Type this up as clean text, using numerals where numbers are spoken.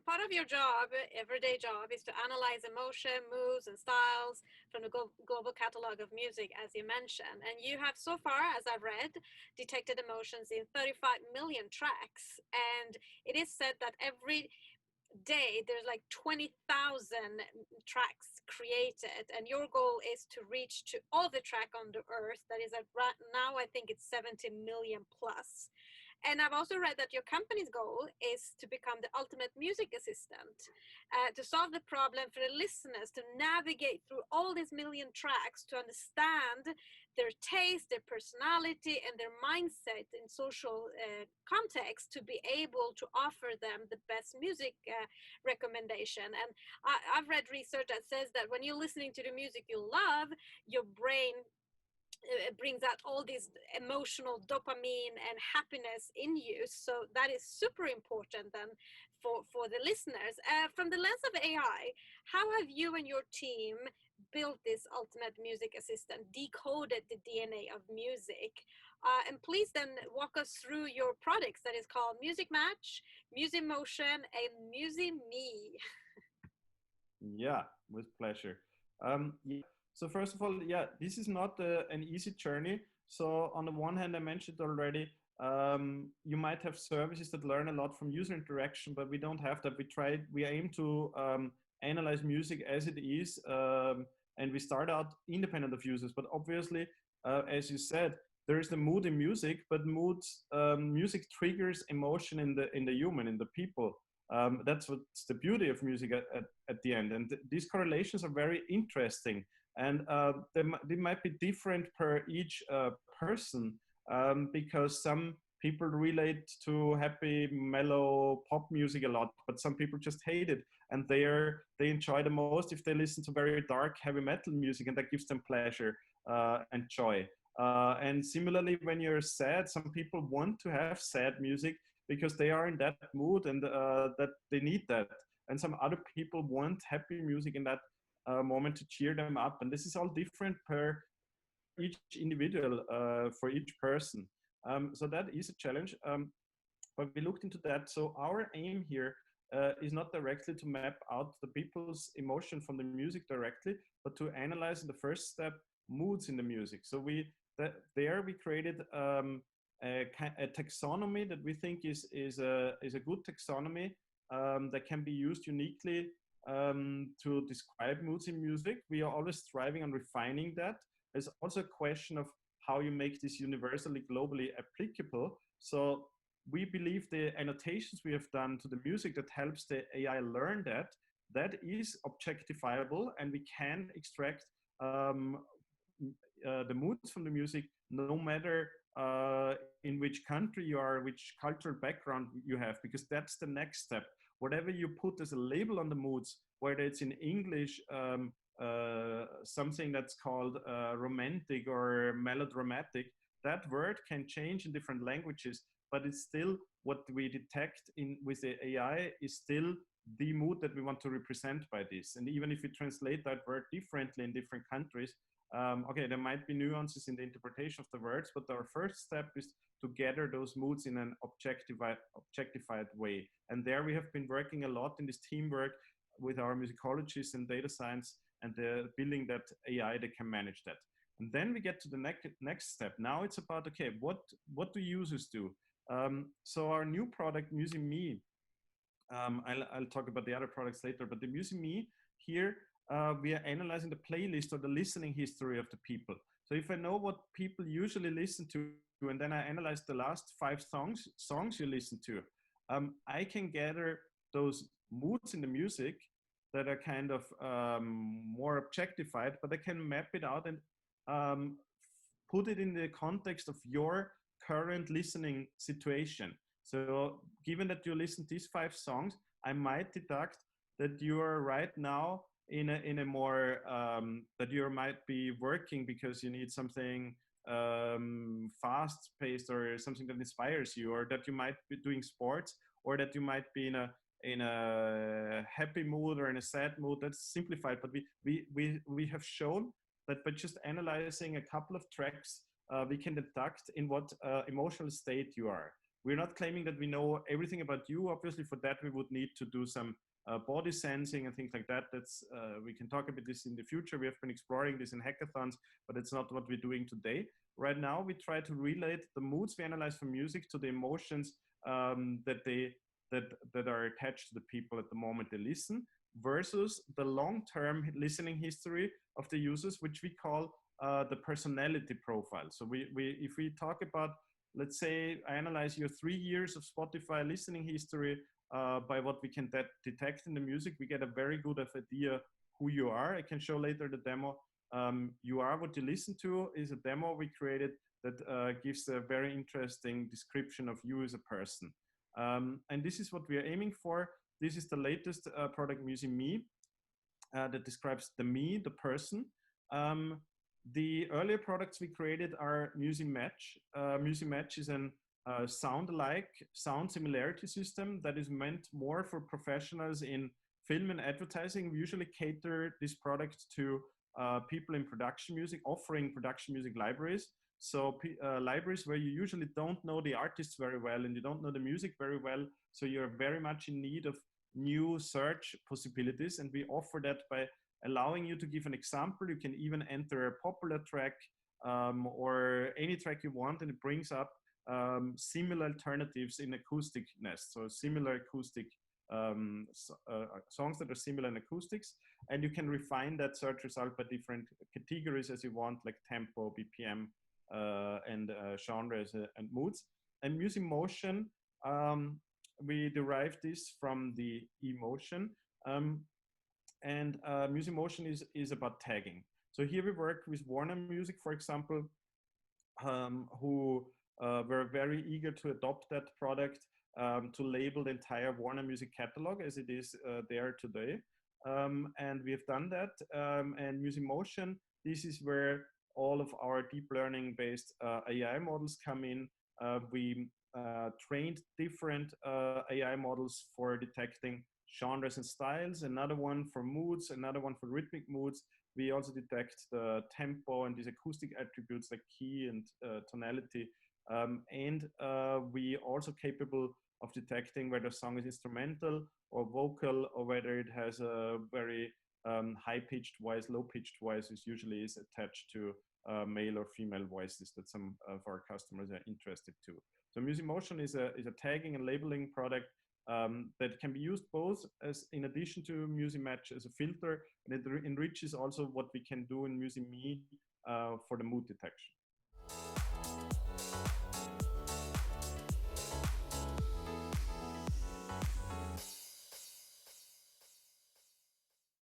part of your job, everyday job, is to analyze emotion, moods, and styles from the global catalog of music, as you mentioned. And you have so far, as I've read, detected emotions in 35 million tracks. And it is said that every day there's like 20,000 tracks created, and your goal is to reach to all the track on the earth that is at right now, I think it's 70 million plus. And I've also read that your company's goal is to become the ultimate music assistant, to solve the problem for the listeners, to navigate through all these million tracks, to understand their taste, their personality, and their mindset in social context, to be able to offer them the best music recommendation. And I've read research that says that when you're listening to the music you love, your brain brings out all these emotional dopamine and happiness in you. So that is super important then for the listeners. From the lens of AI, how have you and your team built this ultimate music assistant, decoded the DNA of music? And please then walk us through your products that is called Music Match, Music Motion, and Music Me. Yeah, with pleasure. Yeah. So first of all, yeah, this is not an easy journey. So on the one hand, I mentioned already, you might have services that learn a lot from user interaction, but we don't have that. We aim to analyze music as it is, and we start out independent of users. But obviously, as you said, there is the mood in music, but music triggers emotion in the human, in the people. That's what's the beauty of music at the end. And these correlations are very interesting. And they might be different per each person, because some people relate to happy, mellow pop music a lot, but some people just hate it. And they enjoy the most if they listen to very dark, heavy metal music, and that gives them pleasure and joy. And similarly, when you're sad, some people want to have sad music because they are in that mood and that they need that. And some other people want happy music in that moment to cheer them up. And this is all different per each individual, for each person. So that is a challenge. But we looked into that. So our aim here is not directly to map out the people's emotion from the music directly, but to analyze in the first step moods in the music. So we created a taxonomy that we think is a good taxonomy that can be used uniquely to describe moods in music. We are always striving on refining that. There's also a question of how you make this universally, globally applicable. So we believe the annotations we have done to the music that helps the AI learn that is objectifiable, and we can extract the moods from the music, no matter in which country you are, which cultural background you have, because that's the next step. Whatever you put as a label on the moods, whether it's in English, something that's called romantic or melodramatic, that word can change in different languages, but it's still what we detect with the AI is still the mood that we want to represent by this. And even if we translate that word differently in different countries, okay, there might be nuances in the interpretation of the words, but our first step is to gather those moods in an objectified way. And there we have been working a lot in this teamwork with our musicologists and data science, and building that AI that can manage that. And then we get to the next step. Now it's about, okay, what do users do? So our new product, Music Me, I'll talk about the other products later, but the Music Me here, we are analyzing the playlist or the listening history of the people. So if I know what people usually listen to, and then I analyze the last 5 songs you listen to, I can gather those moods in the music that are kind of more objectified, but I can map it out and put it in the context of your current listening situation. So given that you listen to these 5 songs, I might deduct that you are right now in a more that you might be working because you need something fast paced or something that inspires you, or that you might be doing sports, or that you might be in a happy mood or in a sad mood. That's simplified, but we have shown that by just analyzing a couple of tracks, we can deduct in what emotional state you are. we're not claiming that we know everything about you. Obviously, for that, we would need to do some body sensing and things like that. That's we can talk about this in the future. We have been exploring this in hackathons, but it's not what we're doing today. Right now, we try to relate the moods we analyze from music to the emotions that are attached to the people at the moment they listen, versus the long-term listening history of the users, which we call the personality profile. So if we talk about, let's say, I analyze your 3 years of Spotify listening history by what we can detect in the music, we get a very good idea who you are. I can show later the demo. You Are What You Listen To is a demo we created that gives a very interesting description of you as a person. And this is what we are aiming for. This is the latest product, Musimap, that describes the me, the person. The earlier products we created are Musimap. Musimap is an sound similarity system that is meant more for professionals in film and advertising. We usually cater this product to people in production music, offering production music libraries. So libraries where you usually don't know the artists very well and you don't know the music very well. So you're very much in need of new search possibilities. And we offer that by allowing you to give an example. You can even enter a popular track or any track you want, and it brings up similar alternatives in acousticness. So similar acoustic songs that are similar in acoustics, and you can refine that search result by different categories as you want, like tempo, BPM, and genres and moods. And Musimotion, we derived this from the emotion, and Musimotion is about tagging. So here we work with Warner Music, for example, who were very eager to adopt that product, to label the entire Warner Music catalog as it is there today. And we have done that. And Musimotion, this is where all of our deep learning based AI models come in. We trained different AI models for detecting genres and styles, another one for moods, another one for rhythmic moods. We also detect the tempo and these acoustic attributes like key and tonality. And we also capable of detecting whether a song is instrumental or vocal, or whether it has a very high-pitched voice, low-pitched voice, which usually is attached to male or female voices that some of our customers are interested to. So Musimotion is a tagging and labeling product that can be used both as in addition to Musimap as a filter, and it enriches also what we can do in Musimap for the mood detection.